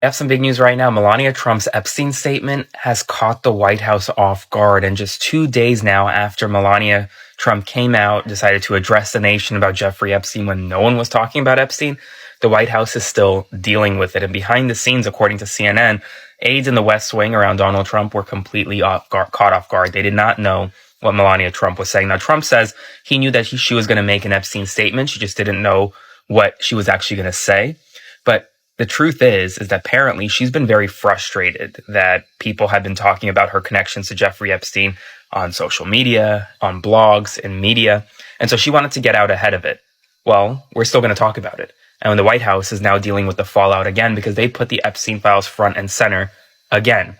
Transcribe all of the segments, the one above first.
I have some big news right now. Melania Trump's Epstein statement has caught the White House off guard. And just 2 days now after Melania Trump came out, decided to address the nation about Jeffrey Epstein when no one was talking about Epstein, the White House is still dealing with it. And behind the scenes, according to CNN, aides in the West Wing around Donald Trump were completely caught off guard. They did not know what Melania Trump was saying. Now, Trump says he knew that she was going to make an Epstein statement. She just didn't know what she was actually going to say. But the truth is that apparently she's been very frustrated that people have been talking about her connections to Jeffrey Epstein on social media, on blogs, and media. And so she wanted to get out ahead of it. Well, we're still going to talk about it. And the White House is now dealing with the fallout again because they put the Epstein files front and center again.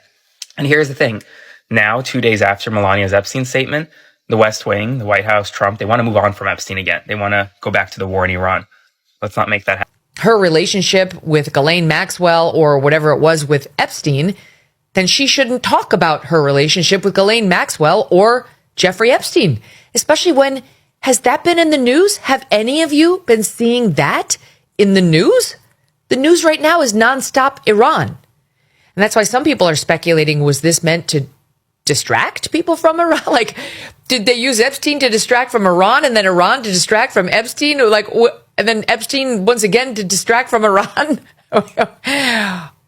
And here's the thing. Now, 2 days after Melania's Epstein statement, the West Wing, the White House, Trump, they want to move on from Epstein again. They want to go back to the war in Iran. Let's not make that happen. Her relationship with Ghislaine Maxwell or whatever it was with Epstein, then she shouldn't talk about her relationship with Ghislaine Maxwell or Jeffrey Epstein, especially when, has that been in the news? Have any of you been seeing that in the news? The news right now is nonstop Iran. And that's why some people are speculating, was this meant to distract people from Iran? Like, did they use Epstein to distract from Iran and then Iran to distract from Epstein? Or like, and then Epstein once again to distract from Iran?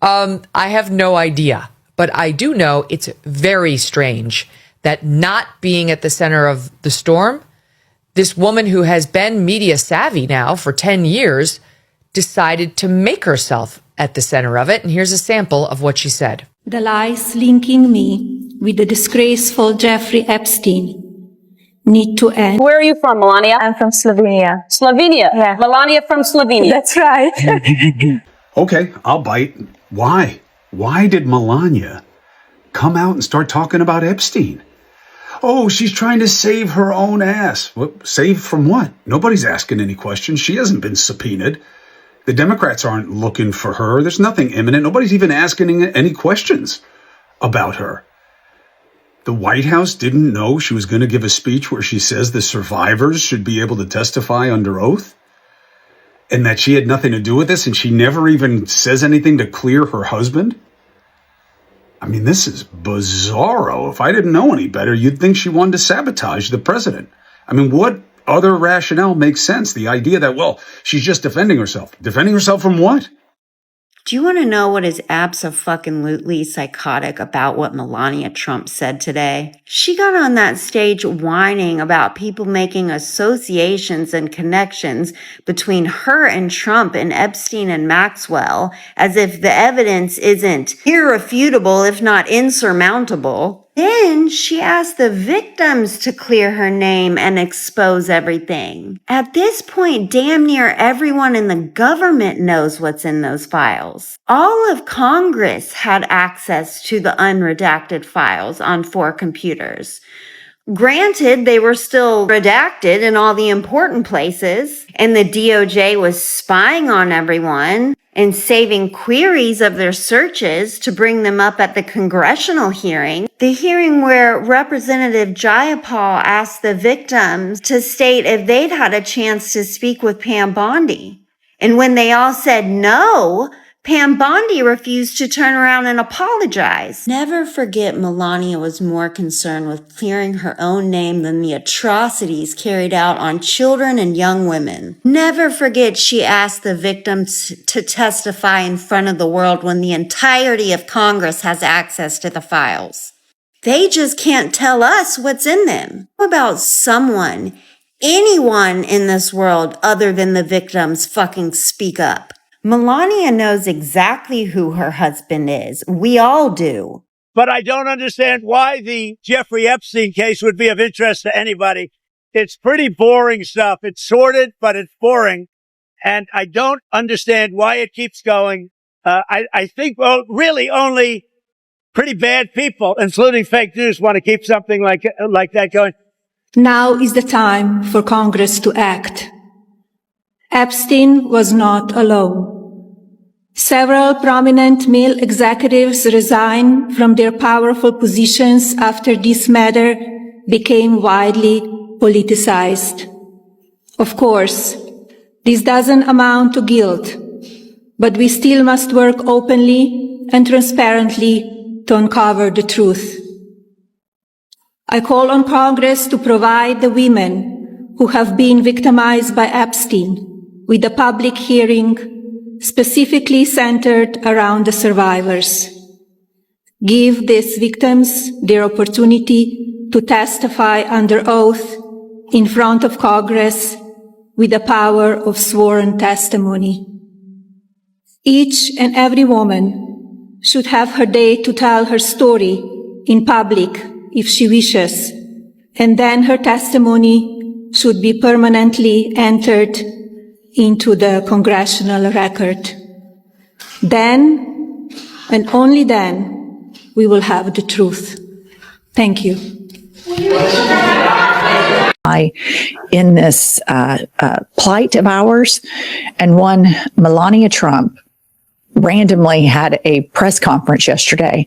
I have no idea, but I do know it's very strange that not being at the center of the storm, this woman who has been media savvy now for 10 years decided to make herself at the center of it. And here's a sample of what she said. The lies linking me with the disgraceful Jeffrey Epstein need to end. Where are you from, Melania? I'm from Slovenia. Slovenia? Yeah. Melania from Slovenia. That's right. Okay, I'll bite. Why? Why did Melania come out and start talking about Epstein? Oh, she's trying to save her own ass. Well, save from what? Nobody's asking any questions. She hasn't been subpoenaed. The Democrats aren't looking for her. There's nothing imminent. Nobody's even asking any questions about her. The White House didn't know she was going to give a speech where she says the survivors should be able to testify under oath and that she had nothing to do with this, and she never even says anything to clear her husband. I mean, this is bizarro. If I didn't know any better, you'd think she wanted to sabotage the president. I mean, what other rationale makes sense? The idea that, well, she's just defending herself. Defending herself from what? Do you want to know what is abso-fucking-lutely psychotic about what Melania Trump said today? She got on that stage whining about people making associations and connections between her and Trump and Epstein and Maxwell, as if the evidence isn't irrefutable, if not insurmountable. Then she asked the victims to clear her name and expose everything. At this point, damn near everyone in the government knows what's in those files. All of Congress had access to the unredacted files on 4 computers. Granted, they were still redacted in all the important places, and the DOJ was spying on everyone and saving queries of their searches to bring them up at the Congressional hearing. The hearing where Representative Jayapal asked the victims to state if they'd had a chance to speak with Pam Bondi. And when they all said no, Pam Bondi refused to turn around and apologize. Never forget Melania was more concerned with clearing her own name than the atrocities carried out on children and young women. Never forget she asked the victims to testify in front of the world when the entirety of Congress has access to the files. They just can't tell us what's in them. How about someone, anyone in this world other than the victims fucking speak up? Melania knows exactly who her husband is. We all do. But I don't understand why the Jeffrey Epstein case would be of interest to anybody. It's pretty boring stuff. It's sordid, but it's boring. And I don't understand why it keeps going. I think, well, really only pretty bad people, including fake news, want to keep something like that going. Now is the time for Congress to act. Epstein was not alone. Several prominent male executives resigned from their powerful positions after this matter became widely politicized. Of course, this doesn't amount to guilt, but we still must work openly and transparently to uncover the truth. I call on Congress to provide the women who have been victimized by Epstein with a public hearing specifically centered around the survivors. Give these victims their opportunity to testify under oath in front of Congress with the power of sworn testimony. Each and every woman should have her day to tell her story in public if she wishes, and then her testimony should be permanently entered into the Congressional record. Then, and only then, we will have the truth. Thank you. In this plight of ours, and one, Melania Trump randomly had a press conference yesterday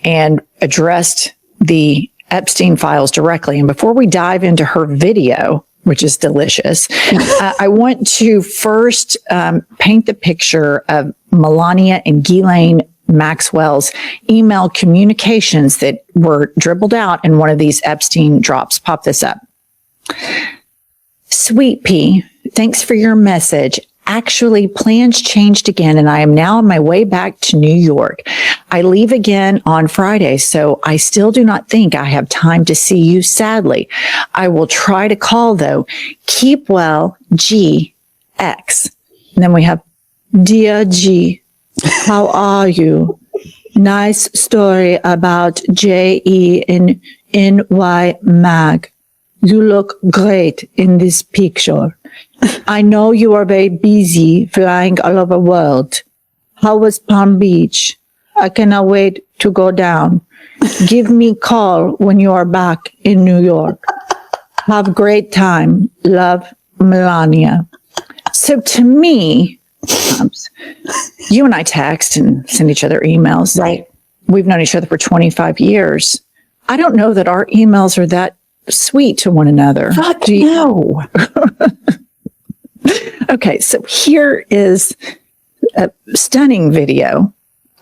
and addressed the Epstein files directly. And before we dive into her video, which is delicious, I want to first paint the picture of Melania and Ghislaine Maxwell's email communications that were dribbled out in one of these Epstein drops. Pop this up. Sweet Pea, thanks for your message. Actually, plans changed again, and I am now on my way back to New York. I leave again on Friday, so I still do not think I have time to see you, sadly. I will try to call, though. Keep well, GX. And then we have, Dear G, how are you? Nice story about JE in NY Mag. You look great in this picture. I know you are very busy flying all over the world. How was Palm Beach? I cannot wait to go down. Give me a call when you are back in New York. Have a great time. Love, Melania. So to me, you and I text and send each other emails. Right. We've known each other for 25 years. I don't know that our emails are that sweet to one another. Fuck no. Okay, so here is a stunning video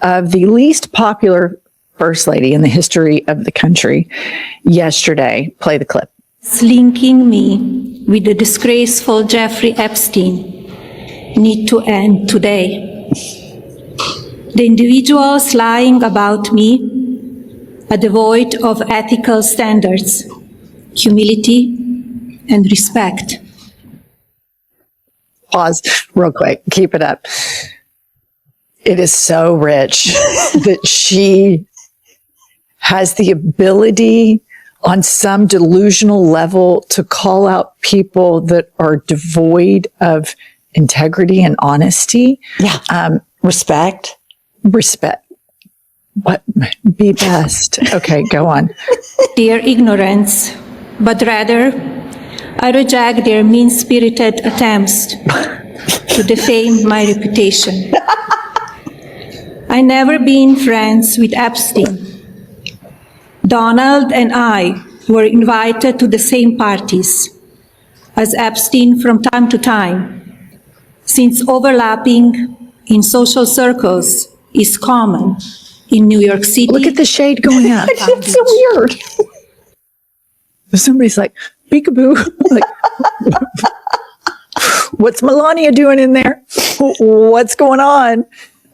of the least popular first lady in the history of the country yesterday. Play the clip. Linking me with the disgraceful Jeffrey Epstein need to end today. The individuals lying about me are devoid of ethical standards, humility, and respect. Pause real quick. Keep it up. It is so rich that she has the ability on some delusional level to call out people that are devoid of integrity and honesty. Yeah. Respect. What? Be best. Okay, go on. Their ignorance, but rather I reject their mean-spirited attempts to defame my reputation. I never been friends with Epstein. Donald and I were invited to the same parties as Epstein from time to time, since overlapping in social circles is common in New York City. Look at the shade going up. It's so weird. Somebody's like, peekaboo. Like, what's Melania doing in there? What's going on?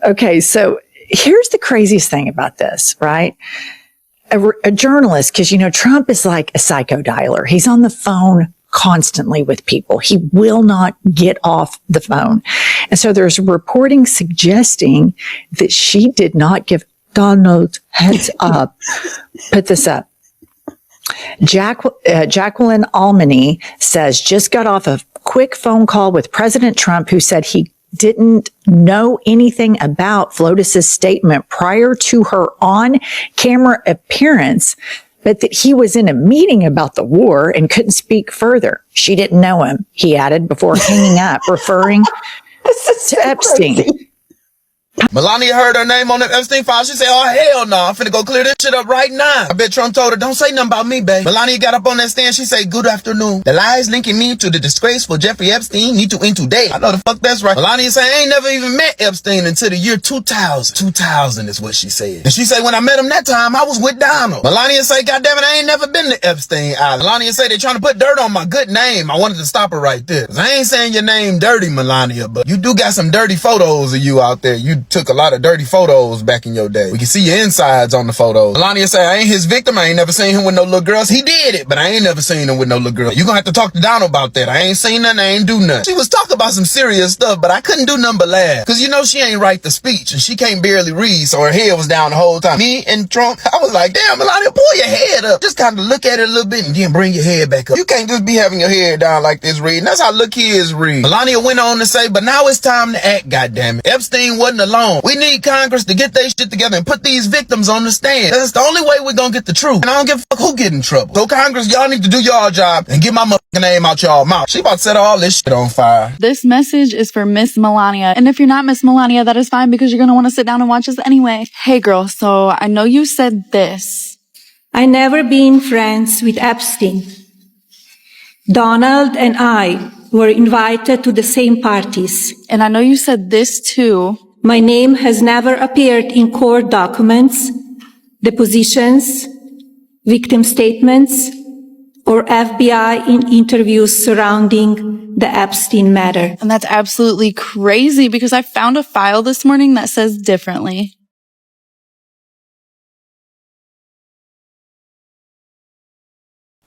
Okay, so here's the craziest thing about this, right? A journalist, because, you know, Trump is like a psycho dialer. He's on the phone constantly with people. He will not get off the phone. And so there's reporting suggesting that she did not give Donald heads up. Put this up. Jacqueline Almany says, just got off a quick phone call with President Trump, who said he didn't know anything about Flotus's statement prior to her on-camera appearance, but that he was in a meeting about the war and couldn't speak further. She didn't know him, he added before hanging up, referring to Epstein. Melania heard her name on the Epstein file. She said, oh, hell no. I'm finna go clear this shit up right now. I bet Trump told her, don't say nothing about me, babe. Melania got up on that stand. She said, good afternoon. The lies linking me to the disgraceful Jeffrey Epstein need to end today. I know the fuck that's right. Melania said, I ain't never even met Epstein until the year 2000. 2000 is what she said. And she said, when I met him that time, I was with Donald. Melania said, goddamn it, I ain't never been to Epstein Island. Melania said, they trying to put dirt on my good name. I wanted to stop her right there. 'Cause I ain't saying your name dirty, Melania, but you do got some dirty photos of you out there. You took a lot of dirty photos back in your day. We can see your insides on the photos. Melania said, I ain't his victim. I ain't never seen him with no little girls. He did it, but I ain't never seen him with no little girls. You gonna have to talk to Donald about that. I ain't seen nothing. I ain't do nothing. She was talking about some serious stuff, but I couldn't do nothing but laugh. Cause you know she ain't write the speech and she can't barely read, so her head was down the whole time. Me and Trump, I was like, damn, Melania, pull your head up. Just kind of look at it a little bit and then bring your head back up. You can't just be having your head down like this reading. That's how little kids read. Melania went on to say, but now it's time to act, goddammit. Epstein wasn't alone. We need Congress to get their shit together and put these victims on the stand. That's the only way we're gonna get the truth. And I don't give a fuck who get in trouble. So Congress, y'all need to do your job and get my motherfucking name out y'all mouth. She about to set all this shit on fire. This message is for Miss Melania. And if you're not Miss Melania, that is fine because you're gonna want to sit down and watch this anyway. Hey girl, so I know you said this. I never been friends with Epstein. Donald and I were invited to the same parties. And I know you said this too. My name has never appeared in court documents, depositions, victim statements, or FBI in interviews surrounding the Epstein matter. And that's absolutely crazy because I found a file this morning that says differently.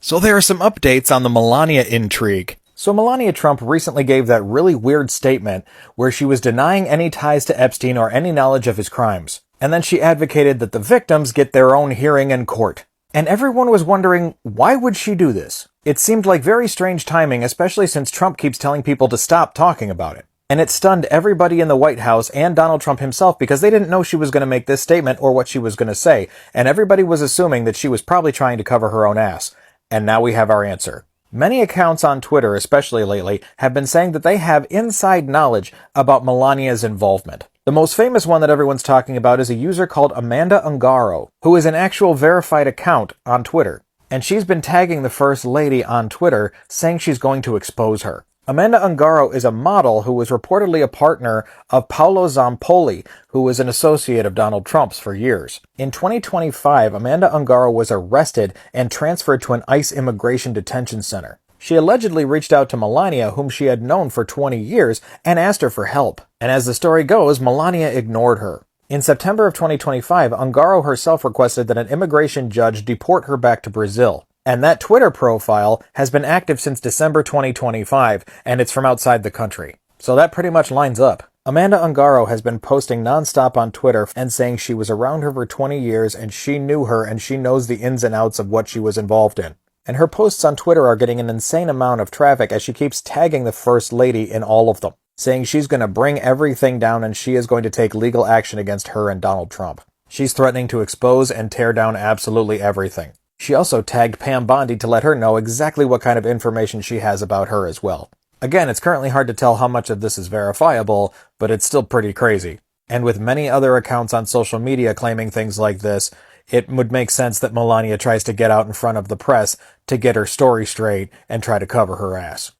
So there are some updates on the Melania intrigue. So Melania Trump recently gave that really weird statement where she was denying any ties to Epstein or any knowledge of his crimes. And then she advocated that the victims get their own hearing in court. And everyone was wondering, why would she do this? It seemed like very strange timing, especially since Trump keeps telling people to stop talking about it. And it stunned everybody in the White House and Donald Trump himself because they didn't know she was going to make this statement or what she was going to say. And everybody was assuming that she was probably trying to cover her own ass. And now we have our answer. Many accounts on Twitter, especially lately, have been saying that they have inside knowledge about Melania's involvement. The most famous one that everyone's talking about is a user called Amanda Ungaro, who is an actual verified account on Twitter. And she's been tagging the First Lady on Twitter, saying she's going to expose her. Amanda Ungaro is a model who was reportedly a partner of Paolo Zampoli, who was an associate of Donald Trump's for years. In 2025, Amanda Ungaro was arrested and transferred to an ICE immigration detention center. She allegedly reached out to Melania, whom she had known for 20 years, and asked her for help. And as the story goes, Melania ignored her. In September of 2025, Ungaro herself requested that an immigration judge deport her back to Brazil. And that Twitter profile has been active since December 2025, and it's from outside the country. So that pretty much lines up. Amanda Ungaro has been posting nonstop on Twitter and saying she was around her for 20 years and she knew her and she knows the ins and outs of what she was involved in. And her posts on Twitter are getting an insane amount of traffic as she keeps tagging the First Lady in all of them, saying she's going to bring everything down and she is going to take legal action against her and Donald Trump. She's threatening to expose and tear down absolutely everything. She also tagged Pam Bondi to let her know exactly what kind of information she has about her as well. Again, it's currently hard to tell how much of this is verifiable, but it's still pretty crazy. And with many other accounts on social media claiming things like this, it would make sense that Melania tries to get out in front of the press to get her story straight and try to cover her ass.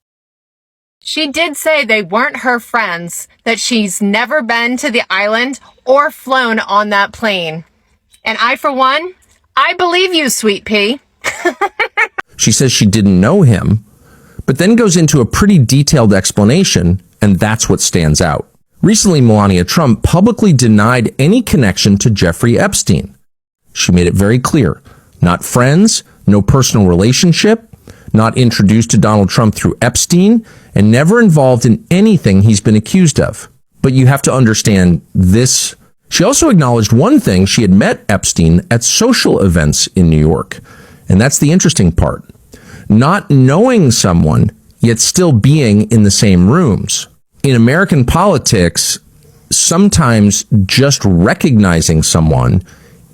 She did say they weren't her friends, that she's never been to the island or flown on that plane. And I, for one, I believe you, Sweet Pea. She says she didn't know him, but then goes into a pretty detailed explanation, and that's what stands out. Recently, Melania Trump publicly denied any connection to Jeffrey Epstein. She made it very clear, not friends, no personal relationship, not introduced to Donald Trump through Epstein, and never involved in anything he's been accused of. But you have to understand this. She also acknowledged one thing: she had met Epstein at social events in New York. And that's the interesting part. Not knowing someone, yet still being in the same rooms. In American politics, sometimes just recognizing someone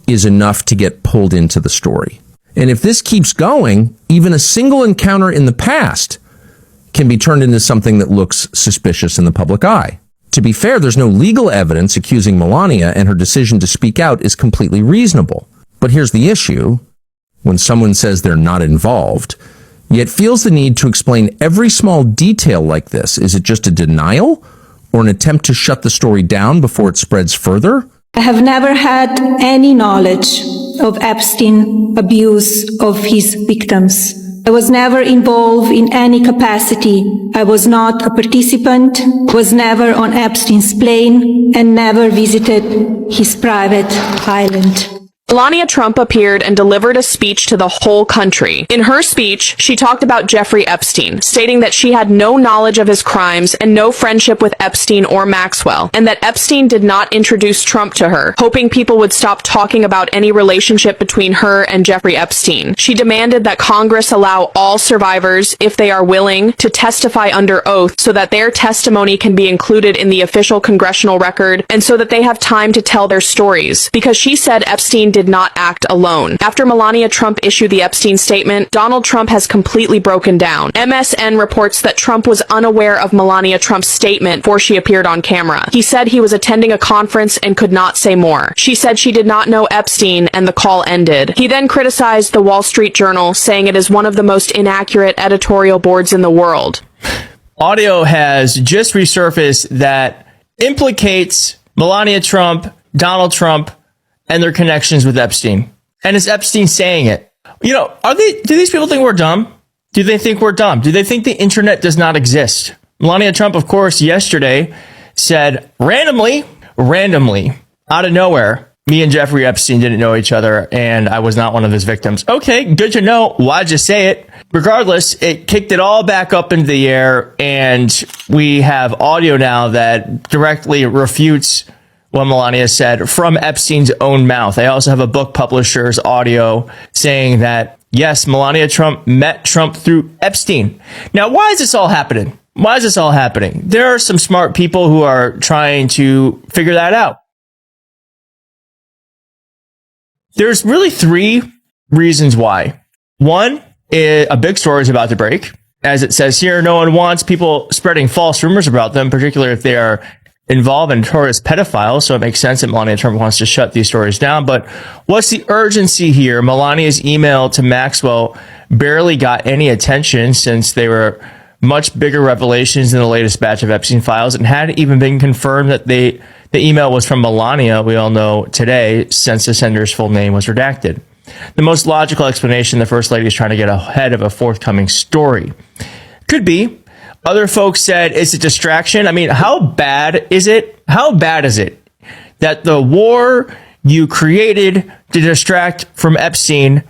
is enough to get pulled into the story. And if this keeps going, even a single encounter in the past can be turned into something that looks suspicious in the public eye. To be fair, there's no legal evidence accusing Melania, and her decision to speak out is completely reasonable. But here's the issue. When someone says they're not involved, yet feels the need to explain every small detail like this, is it just a denial or an attempt to shut the story down before it spreads further? I have never had any knowledge of Epstein abuse of his victims. I was never involved in any capacity. I was not a participant, was never on Epstein's plane, and never visited his private island. Melania Trump appeared and delivered a speech to the whole country. In her speech, she talked about Jeffrey Epstein, stating that she had no knowledge of his crimes and no friendship with Epstein or Maxwell, and that Epstein did not introduce Trump to her, hoping people would stop talking about any relationship between her and Jeffrey Epstein. She demanded that Congress allow all survivors, if they are willing, to testify under oath so that their testimony can be included in the official congressional record and so that they have time to tell their stories, because she said Epstein did not act alone. After Melania Trump issued the Epstein statement, Donald Trump has completely broken down. MSN reports that Trump was unaware of Melania Trump's statement before she appeared on camera. He said he was attending a conference and could not say more. She said she did not know Epstein, and the call ended. He then criticized the Wall Street Journal, saying it is one of the most inaccurate editorial boards in the world. Audio has just resurfaced that implicates Melania Trump, Donald Trump, and their connections with Epstein. And is Epstein saying it? You know, do these people think we're dumb? Do they think we're dumb? Do they think the internet does not exist? Melania Trump, of course, yesterday said randomly, out of nowhere, me and Jeffrey Epstein didn't know each other and I was not one of his victims. Okay, good to know. Why'd you say it? Regardless, it kicked it all back up into the air, and we have audio now that directly refutes what Melania said from Epstein's own mouth. I also have a book publisher's audio saying that, yes, Melania Trump met Trump through Epstein. Now, why is this all happening? Why is this all happening? There are some smart people who are trying to figure that out. There's really three reasons why. One, a big story is about to break. As it says here, no one wants people spreading false rumors about them, particularly if they are involved in notorious pedophiles, so it makes sense that Melania Trump wants to shut these stories down. But what's the urgency here? Melania's email to Maxwell barely got any attention since they were much bigger revelations in the latest batch of Epstein files, and hadn't even been confirmed that the email was from Melania, we all know today, since the sender's full name was redacted. The most logical explanation, the First Lady is trying to get ahead of a forthcoming story. Could be. Other folks said it's a distraction. I mean, how bad is it? How bad is it that the war you created to distract from Epstein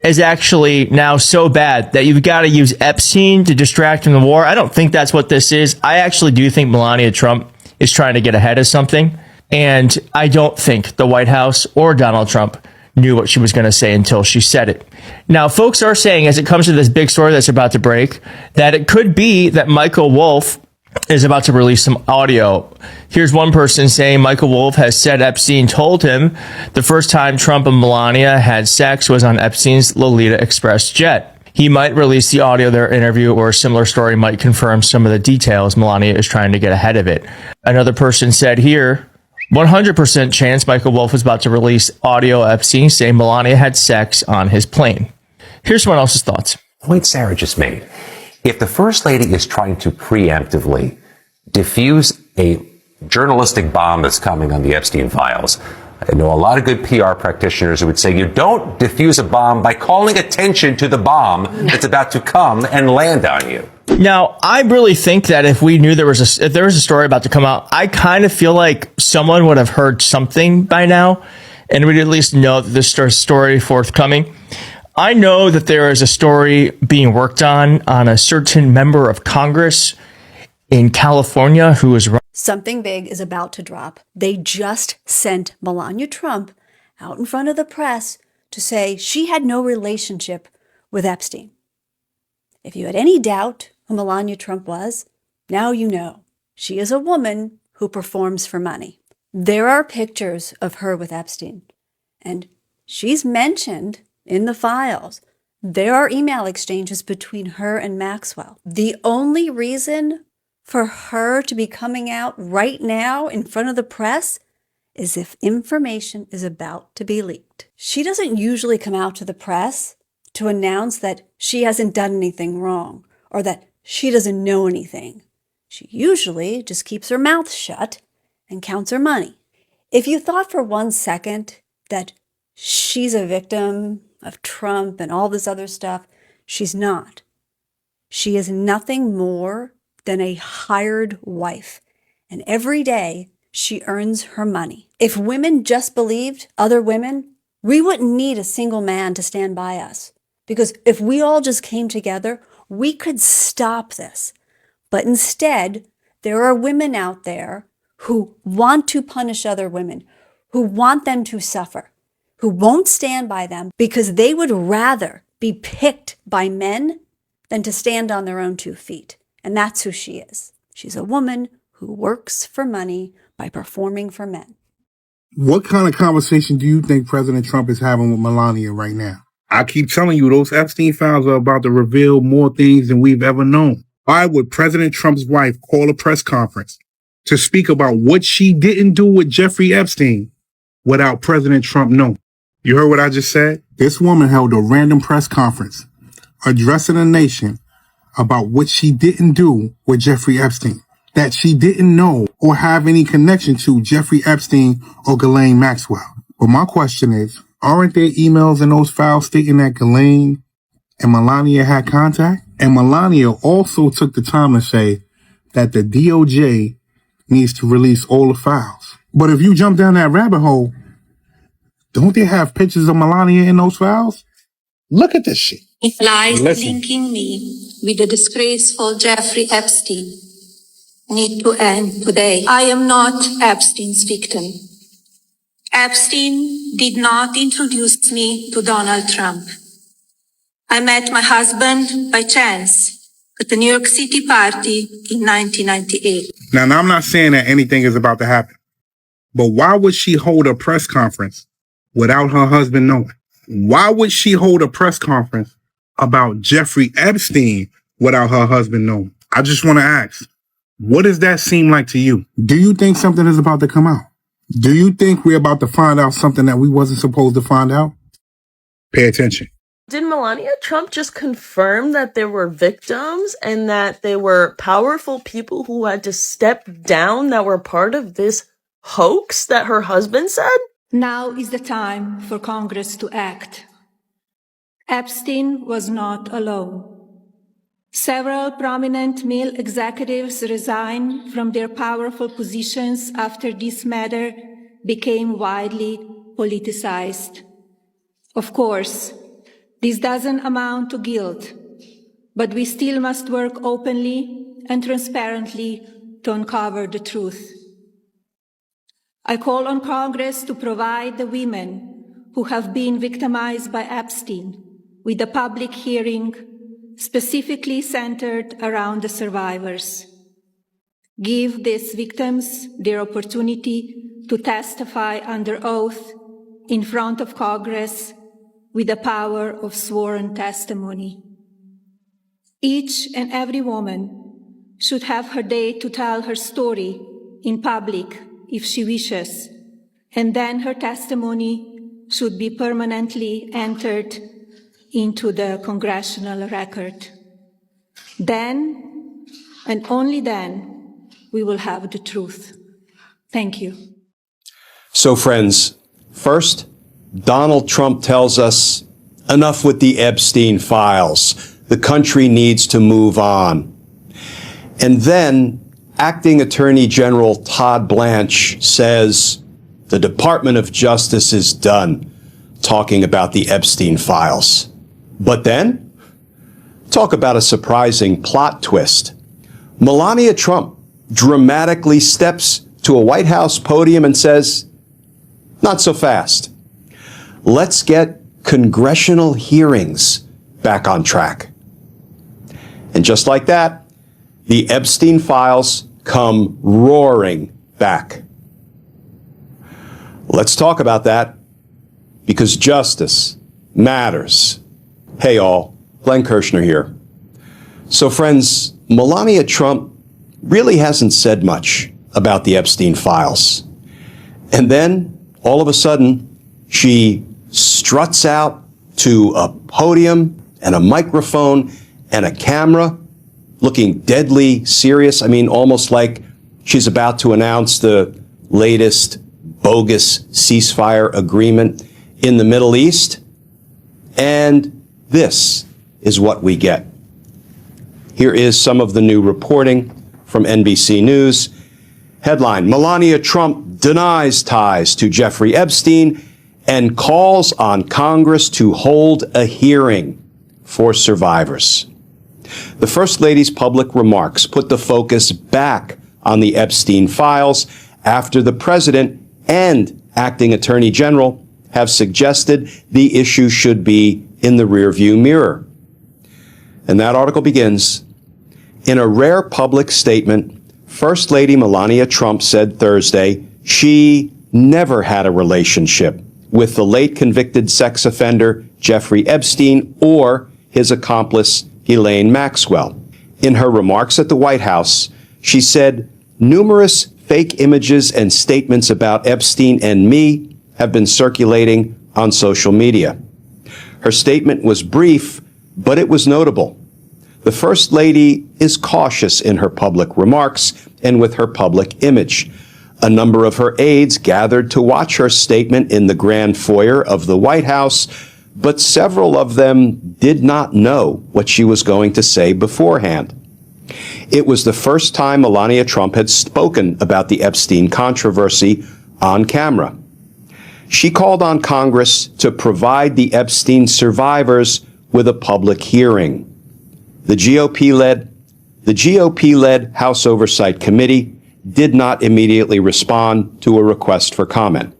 is actually now so bad that you've got to use Epstein to distract from the war? I don't think that's what this is. I actually do think Melania Trump is trying to get ahead of something. And I don't think the White House or Donald Trump knew what she was going to say until she said it. Now, folks are saying, as it comes to this big story that's about to break, that it could be that Michael Wolff is about to release some audio. Here's one person saying Michael Wolff has said Epstein told him the first time Trump and Melania had sex was on Epstein's Lolita Express jet. He might release the audio of their interview, or a similar story might confirm some of the details. Melania is trying to get ahead of it. Another person said here, 100% chance Michael Wolff is about to release audio of Epstein saying Melania had sex on his plane. Here's someone else's thoughts. Point Sarah just made. If the First Lady is trying to preemptively diffuse a journalistic bomb that's coming on the Epstein files, I know a lot of good PR practitioners who would say you don't diffuse a bomb by calling attention to the bomb that's about to come and land on you. Now, I really think that if we knew if there was a story about to come out, I kind of feel like someone would have heard something by now, and we'd at least know that this story forthcoming. I know that there is a story being worked on a certain member of Congress in California who is... Something big is about to drop. They just sent Melania Trump out in front of the press to say she had no relationship with Epstein. If you had any doubt who Melania Trump was, now you know. She is a woman who performs for money. There are pictures of her with Epstein, and she's mentioned in the files. There are email exchanges between her and Maxwell. The only reason for her to be coming out right now in front of the press as if information is about to be leaked. She doesn't usually come out to the press to announce that she hasn't done anything wrong or that she doesn't know anything. She usually just keeps her mouth shut and counts her money. If you thought for 1 second that she's a victim of Trump and all this other stuff, she's not. She is nothing more than a hired wife. And every day she earns her money. If women just believed other women, we wouldn't need a single man to stand by us. Because if we all just came together, we could stop this. But instead, there are women out there who want to punish other women, who want them to suffer, who won't stand by them because they would rather be picked by men than to stand on their own 2 feet. And that's who she is. She's a woman who works for money by performing for men. What kind of conversation do you think President Trump is having with Melania right now? I keep telling you, those Epstein files are about to reveal more things than we've ever known. Why would President Trump's wife call a press conference to speak about what she didn't do with Jeffrey Epstein without President Trump knowing? You heard what I just said? This woman held a random press conference addressing the nation about what she didn't do with Jeffrey Epstein, that she didn't know or have any connection to Jeffrey Epstein or Ghislaine Maxwell. But my question is, aren't there emails in those files stating that Ghislaine and Melania had contact? And Melania also took the time to say that the DOJ needs to release all the files. But if you jump down that rabbit hole, don't they have pictures of Melania in those files? Look at this shit. Lies linking me with the disgraceful Jeffrey Epstein need to end today. I am not Epstein's victim. Epstein did not introduce me to Donald Trump. I met my husband by chance at the New York City party in 1998. Now, I'm not saying that anything is about to happen, but why would she hold a press conference without her husband knowing? Why would she hold a press conference about Jeffrey Epstein without her husband knowing? I just want to ask, what does that seem like to you? Do you think something is about to come out? Do you think we're about to find out something that we wasn't supposed to find out? Pay attention. Did Melania Trump just confirm that there were victims and that they were powerful people who had to step down that were part of this hoax that her husband said? Now is the time for Congress to act. Epstein was not alone. Several prominent male executives resigned from their powerful positions after this matter became widely politicized. Of course, this doesn't amount to guilt, but we still must work openly and transparently to uncover the truth. I call on Congress to provide the women who have been victimized by Epstein with a public hearing specifically centered around the survivors. Give these victims their opportunity to testify under oath in front of Congress with the power of sworn testimony. Each and every woman should have her day to tell her story in public if she wishes, and then her testimony should be permanently entered into the Congressional record. Then, and only then, we will have the truth. Thank you. So, friends, first, Donald Trump tells us, enough with the Epstein files. The country needs to move on. And then, Acting Attorney General Todd Blanche says the Department of Justice is done talking about the Epstein files. But then, talk about a surprising plot twist. Melania Trump dramatically steps to a White House podium and says, not so fast. Let's get congressional hearings back on track. And just like that, the Epstein files come roaring back. Let's talk about that, because justice matters. Hey all, Glenn Kirshner here. So friends, Melania Trump really hasn't said much about the Epstein files. And then, all of a sudden, she struts out to a podium and a microphone and a camera, looking deadly serious. I mean, almost like she's about to announce the latest bogus ceasefire agreement in the Middle East. And this is what we get. Here is some of the new reporting from NBC News. Headline: Melania Trump denies ties to Jeffrey Epstein and calls on Congress to hold a hearing for survivors. The First Lady's public remarks put the focus back on the Epstein files after the president and acting attorney general have suggested the issue should be in the rearview mirror. And that article begins, in a rare public statement, First Lady Melania Trump said Thursday she never had a relationship with the late convicted sex offender Jeffrey Epstein or his accomplice Ghislaine Maxwell. In her remarks at the White House, she said, numerous fake images and statements about Epstein and me have been circulating on social media. Her statement was brief, but it was notable. The First Lady is cautious in her public remarks and with her public image. A number of her aides gathered to watch her statement in the grand foyer of the White House, but several of them did not know what she was going to say beforehand. It was the first time Melania Trump had spoken about the Epstein controversy on camera. She called on Congress to provide the Epstein survivors with a public hearing. The GOP-led House Oversight Committee did not immediately respond to a request for comment.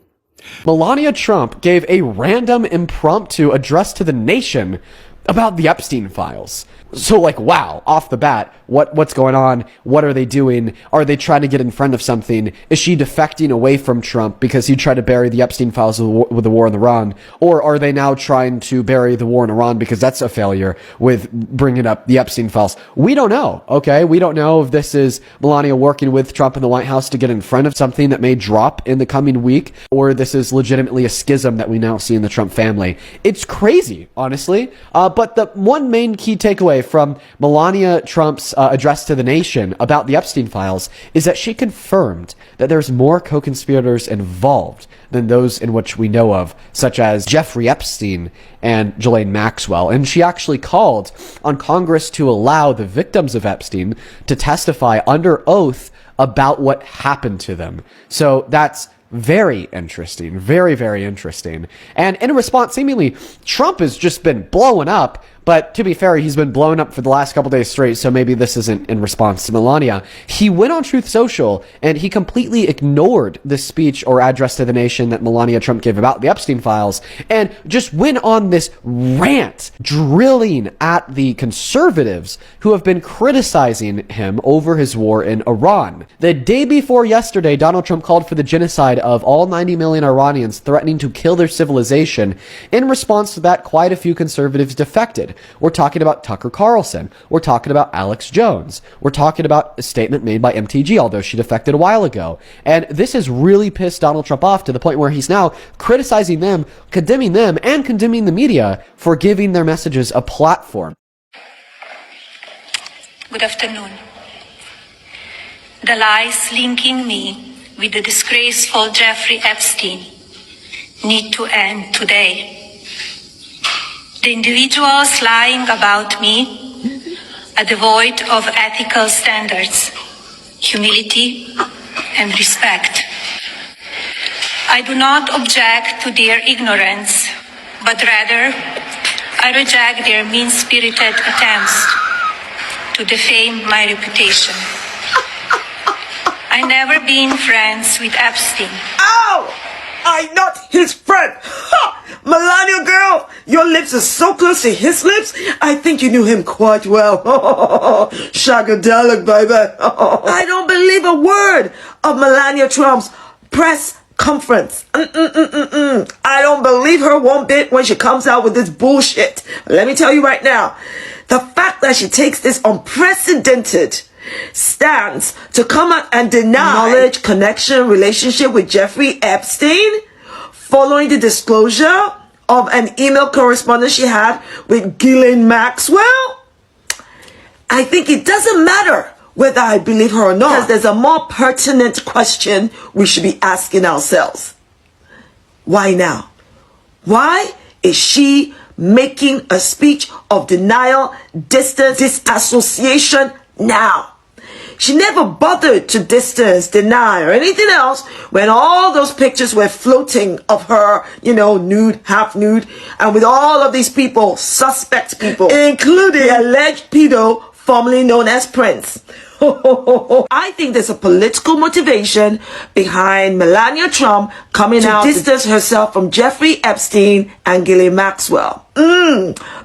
Melania Trump gave a random impromptu address to the nation about the Epstein files. So like, wow, off the bat, what's going on? What are they doing? Are they trying to get in front of something? Is she defecting away from Trump because he tried to bury the Epstein files with the war in Iran? Or are they now trying to bury the war in Iran because that's a failure with bringing up the Epstein files? We don't know, okay? We don't know if this is Melania working with Trump in the White House to get in front of something that may drop in the coming week, or this is legitimately a schism that we now see in the Trump family. It's crazy, honestly. But the one main key takeaway from Melania Trump's address to the nation about the Epstein files is that she confirmed that there's more co-conspirators involved than those in which we know of, such as Jeffrey Epstein and Ghislaine Maxwell. And she actually called on Congress to allow the victims of Epstein to testify under oath about what happened to them. So that's very interesting. Very, very interesting. And in response, seemingly, Trump has just been blowing up. But to be fair, he's been blown up for the last couple days straight, so maybe this isn't in response to Melania. He went on Truth Social, and he completely ignored the speech or address to the nation that Melania Trump gave about the Epstein files, and just went on this rant, drilling at the conservatives who have been criticizing him over his war in Iran. The day before yesterday, Donald Trump called for the genocide of all 90 million Iranians, threatening to kill their civilization. In response to that, quite a few conservatives defected. We're talking about Tucker Carlson. We're talking about Alex Jones. We're talking about a statement made by MTG, although she defected a while ago. And this has really pissed Donald Trump off to the point where he's now criticizing them, and condemning the media for giving their messages a platform. Good afternoon. The lies linking me with the disgraceful Jeffrey Epstein need to end today. The individuals lying about me are devoid of ethical standards, humility, and respect. I do not object to their ignorance, but rather I reject their mean-spirited attempts to defame my reputation. I never been friends with Epstein. Ow! I'm not his friend! Ha! Melania girl, your lips are so close to his lips, I think you knew him quite well. Shagadelic, baby. I don't believe a word of Melania Trump's press conference. I don't believe her one bit when she comes out with this bullshit. Let me tell you right now, the fact that she takes this unprecedented stance to come out and deny knowledge, connection, relationship with Jeffrey Epstein following the disclosure of an email correspondence she had with Ghislaine Maxwell? I think it doesn't matter whether I believe her or not, because there's a more pertinent question we should be asking ourselves. Why now? Why is she making a speech of denial, distance, disassociation now? She never bothered to distance, deny, or anything else when all those pictures were floating of her, nude, half nude, and with all of these people, suspect people, including the alleged pedo formerly known as Prince. I think there's a political motivation behind Melania Trump coming out to distance herself from Jeffrey Epstein and Ghislaine Maxwell.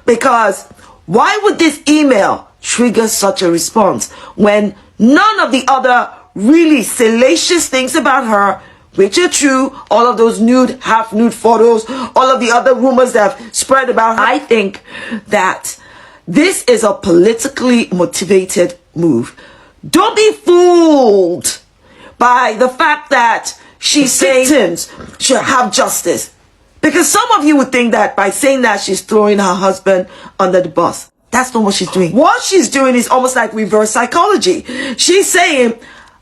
Because why would this email trigger such a response when none of the other really salacious things about her, which are true, all of those nude, half nude photos, all of the other rumors that have spread about her, I think that this is a politically motivated move. Don't be fooled by the fact that she's saying victims should have justice. Because some of you would think that by saying that she's throwing her husband under the bus. That's not what she's doing. What she's doing is almost like reverse psychology. She's saying,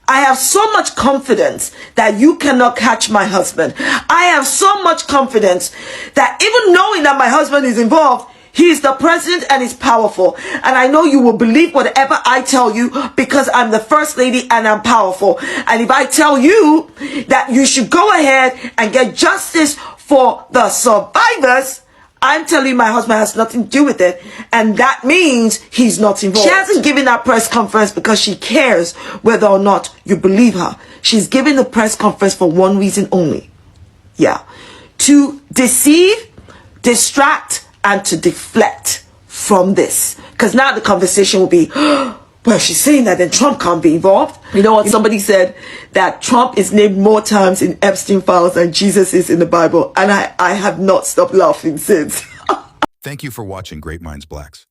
I have so much confidence that you cannot catch my husband. I have so much confidence that even knowing that my husband is involved, he is the president and is powerful. And I know you will believe whatever I tell you because I'm the first lady and I'm powerful. And if I tell you that you should go ahead and get justice for the survivors, I'm telling you my husband has nothing to do with it. And that means he's not involved. She hasn't given that press conference because she cares whether or not you believe her. She's giving the press conference for one reason only. Yeah. To deceive, distract, and to deflect from this. Because now the conversation will be, well, she's saying that then Trump can't be involved. You know what? Somebody said that Trump is named more times in Epstein files than Jesus is in the Bible. And I have not stopped laughing since. Thank you for watching Great Minds Blacks.